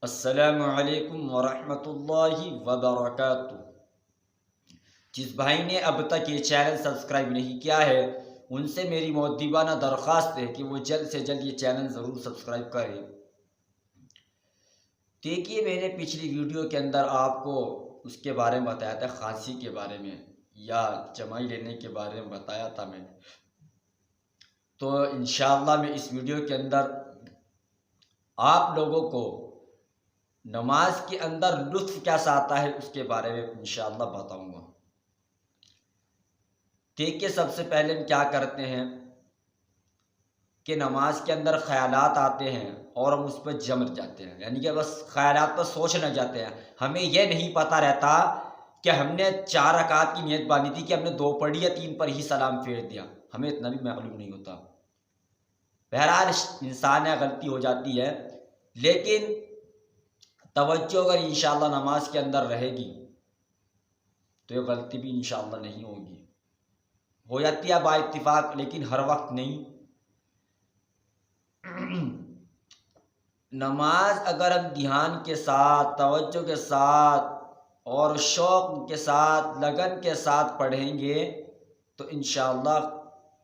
السلام علیکم ورحمۃ اللہ وبرکاتہ۔ جس بھائی نے اب تک یہ چینل سبسکرائب نہیں کیا ہے ان سے میری مؤدبانہ درخواست ہے کہ وہ جلد سے جلد یہ چینل ضرور سبسکرائب کریں۔ دیکھیے، میں نے پچھلی ویڈیو کے اندر آپ کو اس کے بارے میں بتایا تھا، کھانسی کے بارے میں یا جمائی لینے کے بارے میں بتایا تھا میں نے۔ تو انشاءاللہ میں اس ویڈیو کے اندر آپ لوگوں کو نماز کے اندر لطف کیسا آتا ہے اس کے بارے میں انشاءاللہ بتاؤں گا۔ دیکھیے، سب سے پہلے ہم کیا کرتے ہیں کہ نماز کے اندر خیالات آتے ہیں اور ہم اس پہ جمر جاتے ہیں، یعنی کہ بس خیالات پر سوچنے جاتے ہیں۔ ہمیں یہ نہیں پتہ رہتا کہ ہم نے 4 رکعت کی نیت باندھی تھی کہ ہم نے 2 پڑھی یا 3 پر ہی سلام پھیر دیا، ہمیں اتنا بھی معلوم نہیں ہوتا۔ بہرحال انسان ہے، غلطی ہو جاتی ہے، لیکن توجہ اگر انشاءاللہ نماز کے اندر رہے گی تو یہ غلطی بھی انشاءاللہ نہیں ہوگی۔ ہو جاتی ہے با اتفاق، لیکن ہر وقت نہیں۔ نماز اگر ہم دھیان کے ساتھ، توجہ کے ساتھ اور شوق کے ساتھ، لگن کے ساتھ پڑھیں گے تو انشاءاللہ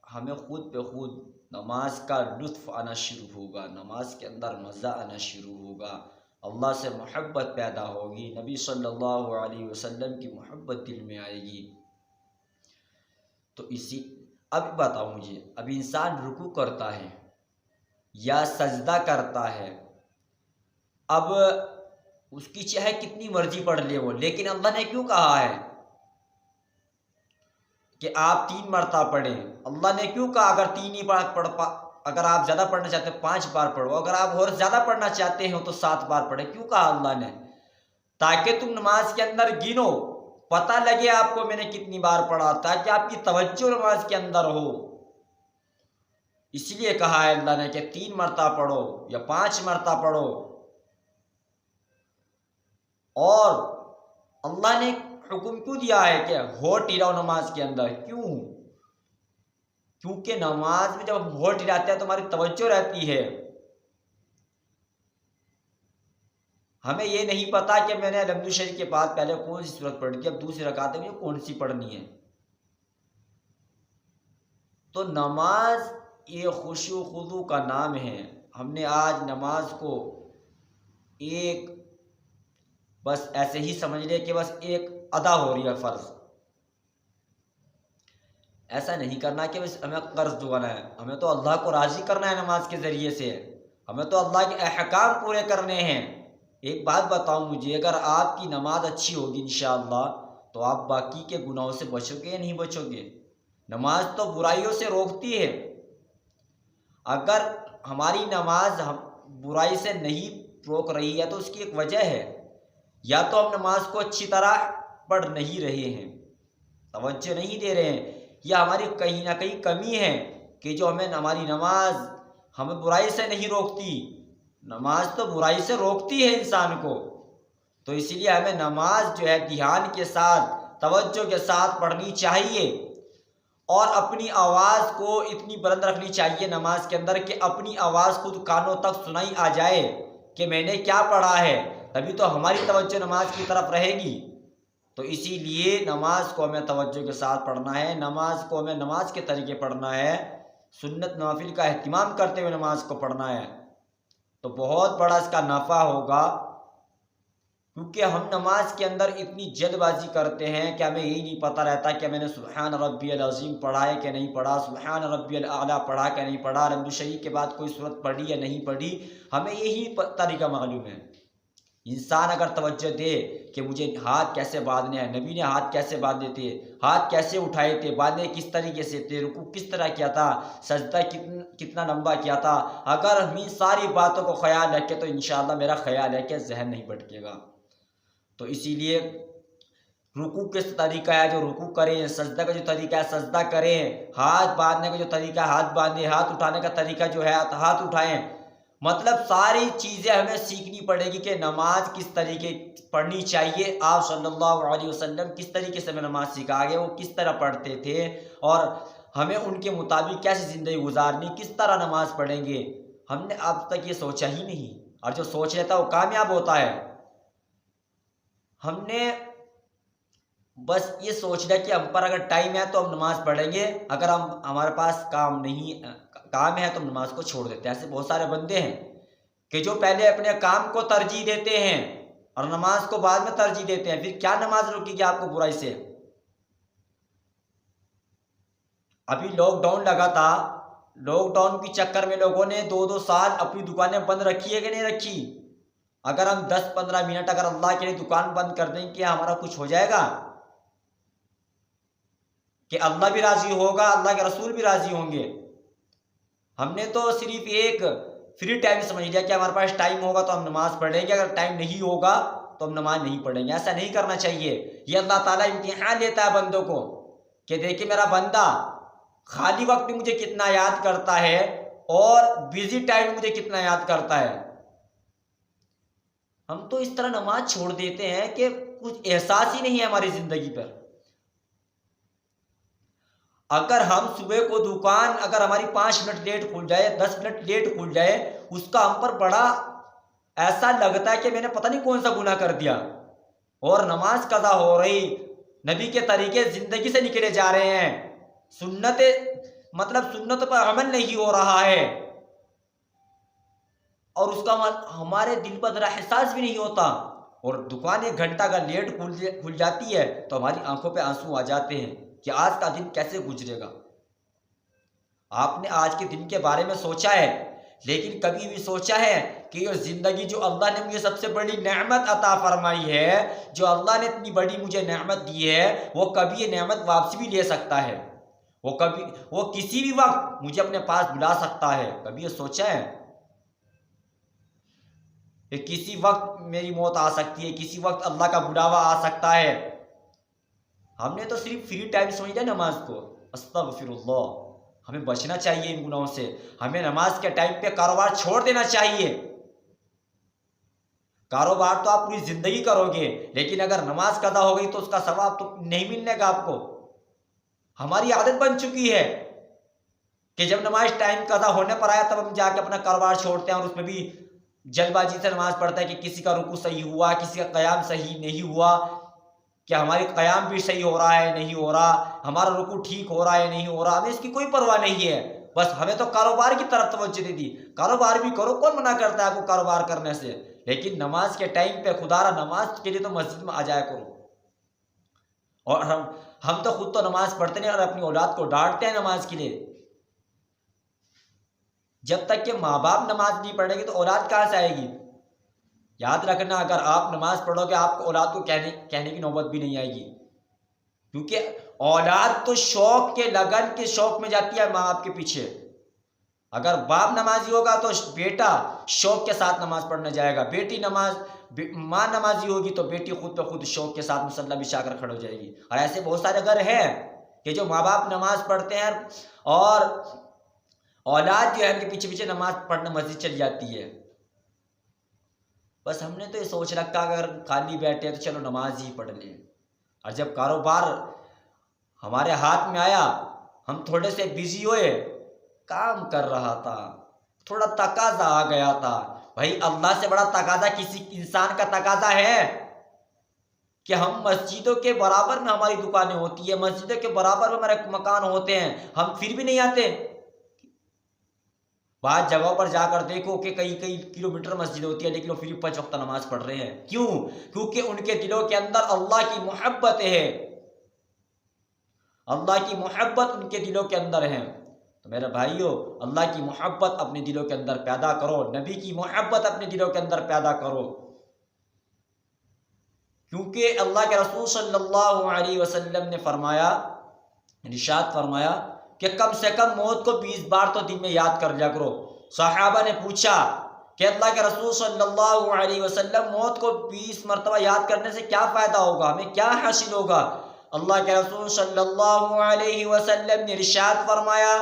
ہمیں خود بے خود نماز کا لطف آنا شروع ہوگا، نماز کے اندر مزہ آنا شروع ہوگا، اللہ سے محبت پیدا ہوگی، نبی صلی اللہ علیہ وسلم کی محبت دل میں آئے گی۔ تو اب بتاؤ مجھے، اب انسان رکوع کرتا ہے یا سجدہ کرتا ہے، اب اس کی چاہے کتنی مرضی پڑھ لے وہ، لیکن اللہ نے کیوں کہا ہے کہ آپ 3 مرتبہ پڑھیں؟ اللہ نے کیوں کہا اگر 3 ہی اگر آپ زیادہ پڑھنا چاہتے ہیں 5 بار پڑھو، اگر آپ اور زیادہ پڑھنا چاہتے ہیں تو 7 بار پڑھیں؟ کیوں کہا اللہ نے؟ تاکہ تم نماز کے اندر گنو، پتہ لگے آپ کو میں نے کتنی بار پڑھا، تاکہ آپ کی توجہ نماز کے اندر ہو۔ اس لیے کہا ہے اللہ نے کہ 3 مرتبہ پڑھو یا 5 مرتبہ پڑھو۔ اور اللہ نے حکم کیوں دیا ہے کہ ہوٹ ہلاؤ نماز کے اندر؟ کیوں؟ کیونکہ نماز میں جب ہم ہوٹ ہلاتے ہیں تو ہماری توجہ رہتی ہے۔ ہمیں یہ نہیں پتا کہ میں نے الحمد شریف کے بعد پہلے کون سی سورت پڑھی تھی، اب دوسری رکعت میں کون سی پڑھنی ہے۔ تو نماز یہ خشوع و خضوع کا نام ہے۔ ہم نے آج نماز کو ایک بس ایسے ہی سمجھ لے کہ بس ایک ادا ہو رہی ہے فرض۔ ایسا نہیں کرنا کہ بس ہمیں قرض دوانا ہے، ہمیں تو اللہ کو راضی کرنا ہے نماز کے ذریعے سے، ہمیں تو اللہ کے احکام پورے کرنے ہیں۔ ایک بات بتاؤں مجھے، اگر آپ کی نماز اچھی ہوگی انشاءاللہ تو آپ باقی کے گناہوں سے بچو گے یا نہیں بچو گے؟ نماز تو برائیوں سے روکتی ہے۔ اگر ہماری نماز برائی سے نہیں روک رہی ہے تو اس کی ایک وجہ ہے، یا تو ہم نماز کو اچھی طرح پڑھ نہیں رہے ہیں، توجہ نہیں دے رہے ہیں، یا ہماری کہیں نہ کہیں کمی ہے کہ جو ہماری نماز ہمیں برائی سے نہیں روکتی۔ نماز تو برائی سے روکتی ہے انسان کو، تو اس لیے ہمیں نماز جو ہے دھیان کے ساتھ، توجہ کے ساتھ پڑھنی چاہیے، اور اپنی آواز کو اتنی بلند رکھنی چاہیے نماز کے اندر کہ اپنی آواز خود کانوں تک سنائی آ جائے کہ میں نے کیا پڑھا ہے، تبھی تو ہماری توجہ نماز کی طرف رہے گی۔ تو اسی لیے نماز کو ہمیں توجہ کے ساتھ پڑھنا ہے، نماز کو ہمیں نماز کے طریقے پڑھنا ہے، سنت نوافل کا اہتمام کرتے ہوئے نماز کو پڑھنا ہے، تو بہت بڑا اس کا نفع ہوگا۔ کیونکہ ہم نماز کے اندر اتنی جلد بازی کرتے ہیں کہ ہمیں یہی نہیں پتہ رہتا کہ میں نے سبحان ربی العظیم پڑھا ہے کہ نہیں پڑھا، سبحان ربی الاعلیٰ پڑھا کہ نہیں پڑھا، الحمد شریف کے بعد کوئی سورت پڑھی یا نہیں پڑھی، ہمیں یہی طریقہ معلوم ہے۔ انسان اگر توجہ دے کہ مجھے ہاتھ کیسے باندھنے ہیں، نبی نے ہاتھ کیسے باندھے تھے، ہاتھ کیسے اٹھائے تھے، باندھے کس طریقے سے تھے، رکوع کس طرح کیا تھا، سجدہ کتنا لمبا کیا تھا، اگر ہم ان ساری باتوں کو خیال رکھیں تو انشاءاللہ میرا خیال ہے کہ ذہن نہیں بھٹکے گا۔ تو اسی لیے رکوع کس طریقہ ہے جو رکوع کریں، سجدہ کا جو طریقہ ہے سجدہ کریں، ہاتھ باندھنے کا جو طریقہ ہے ہاتھ باندھیں، ہاتھ اٹھانے کا طریقہ جو ہے ہاتھ اٹھائیں۔ مطلب ساری چیزیں ہمیں سیکھنی پڑے گی کہ نماز کس طریقے پڑھنی چاہیے، آپ صلی اللہ علیہ وسلم کس طریقے سے ہمیں نماز سکھا گئے، وہ کس طرح پڑھتے تھے، اور ہمیں ان کے مطابق کیسے زندگی گزارنی، کس طرح نماز پڑھیں گے۔ ہم نے اب تک یہ سوچا ہی نہیں، اور جو سوچ لیتا ہے وہ کامیاب ہوتا ہے۔ ہم نے بس یہ سوچ لیا کہ ہم پر اگر ٹائم ہے تو ہم نماز پڑھیں گے، اگر ہمارے پاس کام ہے تو ہم نماز کو چھوڑ دیتے ہیں۔ ایسے بہت سارے بندے ہیں کہ جو پہلے اپنے کام کو ترجیح دیتے ہیں اور نماز کو بعد میں ترجیح دیتے ہیں، پھر کیا نماز روکے گی آپ کو برائی سے؟ ابھی لاک ڈاؤن لگا تھا، لاک ڈاؤن کے چکر میں لوگوں نے 2 سال اپنی دکانیں بند رکھی ہے کہ نہیں رکھی؟ اگر ہم 10-15 منٹ اگر اللہ کے لیے دکان بند کر دیں، کیا ہمارا کچھ ہو جائے گا؟ کہ اللہ بھی راضی ہوگا، اللہ کے رسول بھی راضی ہوں گے؟ ہم نے تو صرف ایک فری ٹائم سمجھ لیا کہ ہمارے پاس ٹائم ہوگا تو ہم نماز پڑھیں گے، اگر ٹائم نہیں ہوگا تو ہم نماز نہیں پڑھیں گے۔ ایسا نہیں کرنا چاہیے۔ یہ اللہ تعالیٰ امتحان لیتا ہے بندوں کو کہ دیکھیں میرا بندہ خالی وقت میں مجھے کتنا یاد کرتا ہے اور بیزی ٹائم میں مجھے کتنا یاد کرتا ہے۔ ہم تو اس طرح نماز چھوڑ دیتے ہیں کہ کچھ احساس ہی نہیں ہے ہماری زندگی پر۔ اگر ہم صبح کو دکان اگر ہماری 5 منٹ لیٹ کھل جائے، 10 منٹ لیٹ کھل جائے، اس کا ہم پر بڑا ایسا لگتا ہے کہ میں نے پتہ نہیں کون سا گناہ کر دیا، اور نماز قضا ہو رہی، نبی کے طریقے زندگی سے نکلے جا رہے ہیں، سنت پر عمل نہیں ہو رہا ہے، اور اس کا ہمارے دل پر ذرا احساس بھی نہیں ہوتا، اور دکان 1 گھنٹہ اگر لیٹ کھل جاتی ہے تو ہماری آنکھوں پہ آنسو آ جاتے ہیں کہ آج کا دن کیسے گزرے گا۔ آپ نے آج کے دن کے بارے میں سوچا ہے، لیکن کبھی بھی سوچا ہے کہ یہ زندگی جو اللہ نے مجھے سب سے بڑی نعمت عطا فرمائی ہے، جو اللہ نے اتنی بڑی مجھے نعمت دی ہے، وہ کبھی یہ نعمت واپس بھی لے سکتا ہے، وہ کسی بھی وقت مجھے اپنے پاس بلا سکتا ہے۔ کبھی یہ سوچا ہے کہ کسی وقت میری موت آ سکتی ہے، کسی وقت اللہ کا بلاوا آ سکتا ہے؟ ہم نے تو صرف فری ٹائم سمجھ لیا نماز کو۔ استغفر اللہ، ہمیں بچنا چاہیے ان گناہوں سے۔ ہمیں نماز کے ٹائم پہ کاروبار چھوڑ دینا چاہیے۔ کاروبار تو آپ پوری زندگی کرو گے، لیکن اگر نماز قضا ہو گئی تو اس کا ثواب تو نہیں ملنے گا آپ کو۔ ہماری عادت بن چکی ہے کہ جب نماز ٹائم قضا ہونے پر آیا تب ہم جا کے اپنا کاروبار چھوڑتے ہیں، اور اس میں بھی جلد بازی سے نماز پڑھتا ہے کہ کسی کا رکوع صحیح ہوا، کسی کا قیام صحیح نہیں ہوا، کہ ہماری قیام بھی صحیح ہو رہا ہے نہیں ہو رہا، ہمارا رکوع ٹھیک ہو رہا ہے نہیں ہو رہا، ہمیں اس کی کوئی پرواہ نہیں ہے۔ بس ہمیں تو کاروبار کی طرف توجہ دے دی۔ کاروبار بھی کرو، کون منع کرتا ہے آپ کو کاروبار کرنے سے؟ لیکن نماز کے ٹائم پہ خدا را نماز کے لیے تو مسجد میں آ جایا کرو۔ اور ہم تو خود تو نماز پڑھتے نہیں اور اپنی اولاد کو ڈانٹتے ہیں نماز کے لیے۔ جب تک کہ ماں باپ نماز نہیں پڑھیں گے تو اولاد کہاں سے آئے گی؟ یاد رکھنا، اگر آپ نماز پڑھو گے آپ کو اولاد کو کہنے کی نوبت بھی نہیں آئے گی، کیونکہ اولاد تو شوق کے لگن کے شوق میں جاتی ہے ماں باپ کے پیچھے۔ اگر باپ نمازی ہوگا تو بیٹا شوق کے ساتھ نماز پڑھنے جائے گا، ماں نمازی ہوگی تو بیٹی خود بخود شوق کے ساتھ مصلی بچھا کر کھڑے ہو جائے گی۔ اور ایسے بہت سارے گھر ہیں کہ جو ماں باپ نماز پڑھتے ہیں اور اولاد جو ہے ان کے پیچھے پیچھے نماز پڑھنے مسجد چلی جاتی ہے۔ بس ہم نے تو یہ سوچ رکھا اگر خالی بیٹھے تو چلو نماز ہی پڑھ لیں، اور جب کاروبار ہمارے ہاتھ میں آیا ہم تھوڑے سے بزی ہوئے، کام کر رہا تھا، تھوڑا تقاضا آ گیا تھا۔ بھائی اللہ سے بڑا تقاضا کسی انسان کا تقاضا ہے کہ ہم مسجدوں کے برابر میں ہماری دکانیں ہوتی ہیں، مسجدوں کے برابر میں ہمارے مکان ہوتے ہیں، ہم پھر بھی نہیں آتے؟ بعض جگہوں پر جا کر دیکھو کہ کئی کلومیٹر مسجد ہوتی ہے لیکن وہ پھر 5 وقت نماز پڑھ رہے ہیں۔ کیوں؟ کیونکہ ان کے دلوں کے اندر اللہ کی محبت ہے، اللہ کی محبت ان کے دلوں کے اندر ہے۔ تو میرے بھائیو، اللہ کی محبت اپنے دلوں کے اندر پیدا کرو، نبی کی محبت اپنے دلوں کے اندر پیدا کرو، کیونکہ اللہ کے رسول صلی اللہ علیہ وسلم نے فرمایا، ارشاد فرمایا کہ کم سے کم موت کو 20 بار تو دن میں یاد کر لیا کرو۔ صحابہ نے پوچھا کہ اللہ کے رسول صلی اللہ علیہ وسلم موت کو 20 مرتبہ یاد کرنے سے کیا فائدہ ہوگا، ہمیں کیا حاصل ہوگا؟ اللہ کے رسول صلی اللہ علیہ وسلم نے ارشاد فرمایا،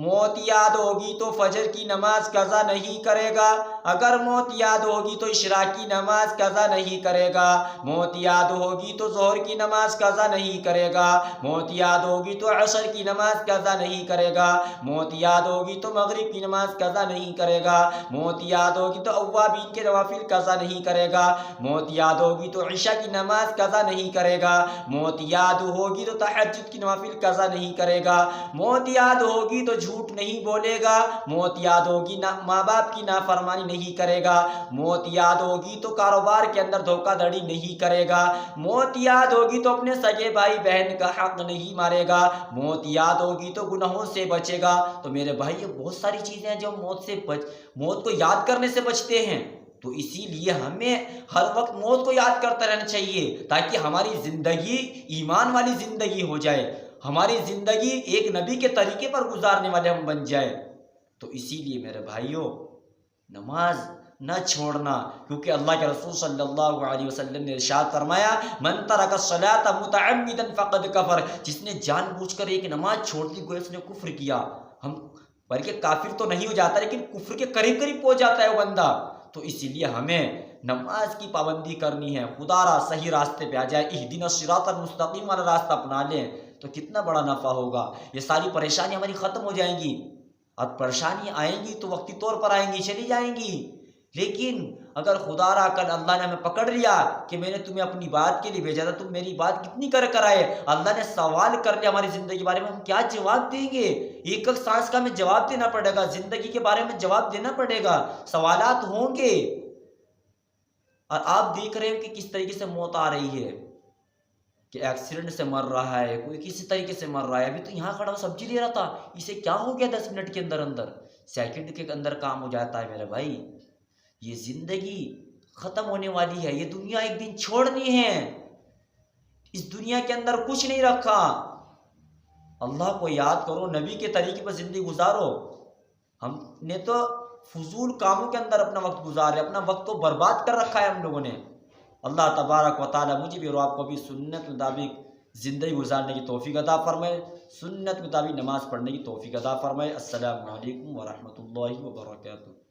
موت یاد ہوگی تو فجر کی نماز قضا نہیں کرے گا، اگر موت یاد ہوگی تو عشاء کی نماز قضا نہیں کرے گا، موت یاد ہوگی تو ظہر کی نماز قضا نہیں کرے گا، موت یاد ہوگی تو عصر کی نماز قضا نہیں کرے گا، موت یاد ہوگی تو مغرب کی نماز قضا نہیں کرے گا، موت یاد ہوگی تو اوابین کے نوافل قضا نہیں کرے گا، موت یاد ہوگی تو عشاء کی نماز قضا نہیں کرے گا، موت یاد ہوگی تو تہجد کی نوافل قضا نہیں کرے گا، موت یاد ہوگی تو جھوٹ نہیں بولے گا، موت یاد ہوگی ماں باپ کی نافرمانی نہیں کرے گا، موت یاد ہوگی تو کاروبار کے اندر دھوکہ دھڑی نہیں کرے گا، موت یاد ہوگی تو اپنے سگے بھائی بہن کا حق نہیں مارے گا، موت یاد ہوگی تو گناہوں سے بچے گا۔ تو میرے بھائی یہ بہت ساری چیزیں ہیں جو موت کو یاد کرنے سے بچتے ہیں، تو اسی لیے ہمیں ہر وقت موت کو یاد کرتا رہنا چاہیے تاکہ ہماری زندگی ایمان والی زندگی ہو جائے، ہماری زندگی ایک نبی کے طریقے پر گزارنے والے ہم بن جائے۔ تو اسی لیے میرے بھائیوں نماز نہ چھوڑنا، کیونکہ اللہ کے رسول صلی اللہ علیہ وسلم نے ارشاد فرمایا من ترک الصلاۃ متعمدا فقد کفر، جس نے جان بوجھ کر ایک نماز چھوڑ دی گویا اس نے کفر کیا۔ ہم بلکہ کافر تو نہیں ہو جاتا لیکن کفر کے قریب قریب پہنچ جاتا ہے وہ بندہ۔ تو اسی لیے ہمیں نماز کی پابندی کرنی ہے، خدا را صحیح راستے پہ آ جائے، اہدنا الصراط المستقیم والا راستہ اپنا لیں تو کتنا بڑا نفع ہوگا، یہ ساری پریشانی ہماری ختم ہو جائیں گی۔ اب پریشانی آئیں گی تو وقتی طور پر آئیں گی، چلی جائیں گی، لیکن اگر خدا را کل اللہ نے ہمیں پکڑ لیا کہ میں نے تمہیں اپنی بات کے لیے بھیجا تھا، تم میری بات کتنی کر آئے، اللہ نے سوال کر لیا ہماری زندگی کے بارے میں، ہم کیا جواب دیں گے؟ ایک ایک سانس کا ہمیں جواب دینا پڑے گا، زندگی کے بارے میں جواب دینا پڑے گا، سوالات ہوں گے۔ اور آپ دیکھ رہے ہیں کہ کس طریقے سے موت آ رہی ہے، کہ ایکسیڈنٹ سے مر رہا ہے، کوئی کسی طریقے سے مر رہا ہے۔ ابھی تو یہاں کھڑا ہوا سبزی لے رہا تھا، اسے کیا ہو گیا 10 منٹ کے اندر اندر، سیکنڈ کے اندر کام ہو جاتا ہے میرے بھائی۔ یہ زندگی ختم ہونے والی ہے، یہ دنیا ایک دن چھوڑنی ہے، اس دنیا کے اندر کچھ نہیں رکھا۔ اللہ کو یاد کرو، نبی کے طریقے پر زندگی گزارو۔ ہم نے تو فضول کاموں کے اندر اپنا وقت گزارے، اپنا وقت کو برباد کر رکھا ہے ہم لوگوں نے۔ اللہ تبارک و تعالی مجھے بھی اور آپ کو بھی سنت مطابق زندگی گزارنے کی توفیق عطا فرمائے، سنت مطابق نماز پڑھنے کی توفیق عطا فرمائے۔ السلام علیکم ورحمۃ اللہ وبرکاتہ۔